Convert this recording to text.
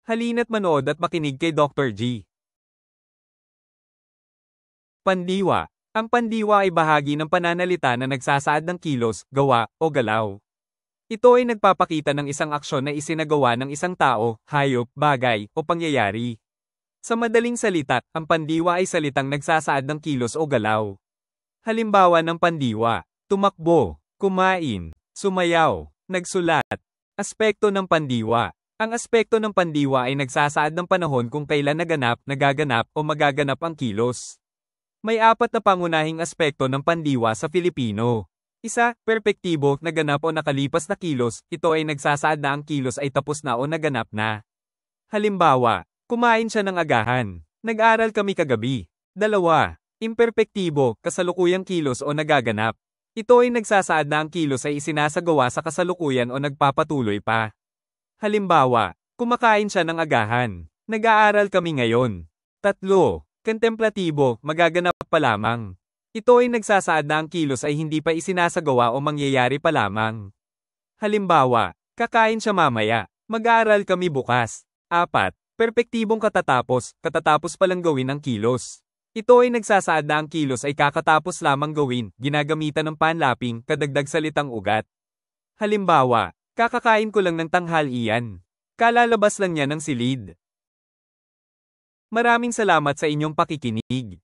Halina't manood at makinig kay Dr. G. Pandiwa. Ang pandiwa ay bahagi ng pananalita na nagsasaad ng kilos, gawa, o galaw. Ito ay nagpapakita ng isang aksyon na isinagawa ng isang tao, hayop, bagay, o pangyayari. Sa madaling salita, ang pandiwa ay salitang nagsasaad ng kilos o galaw. Halimbawa ng pandiwa: tumakbo, kumain, sumayaw, nagsulat. Aspekto ng pandiwa. Ang aspekto ng pandiwa ay nagsasaad ng panahon kung kailan naganap, nagaganap, o magaganap ang kilos. May 4 na pangunahing aspekto ng pandiwa sa Filipino. 1. Perpektibo, naganap o nakalipas na kilos. Ito ay nagsasaad na ang kilos ay tapos na o naganap na. Halimbawa, kumain siya ng agahan. Nag-aral kami kagabi. 2. Imperpektibo, kasalukuyang kilos o nagaganap. Ito ay nagsasaad na ang kilos ay isinasagawa sa kasalukuyan o nagpapatuloy pa. Halimbawa, kumakain siya ng agahan. Nag-aaral kami ngayon. 3. Kontemplatibo, magaganap pa lamang. Ito ay nagsasaad na ang kilos ay hindi pa isinasagawa o mangyayari pa lamang. Halimbawa, kakain siya mamaya. Mag-aaral kami bukas. 4. Perpektibong katatapos, katatapos palang gawin ang kilos. Ito ay nagsasaad na ang kilos ay kakatapos lamang gawin, ginagamitan ng panlaping, kadagdag salitang ugat. Halimbawa, kakakain ko lang ng tanghalian. Kalalabas lang niya ng silid. Maraming salamat sa inyong pakikinig.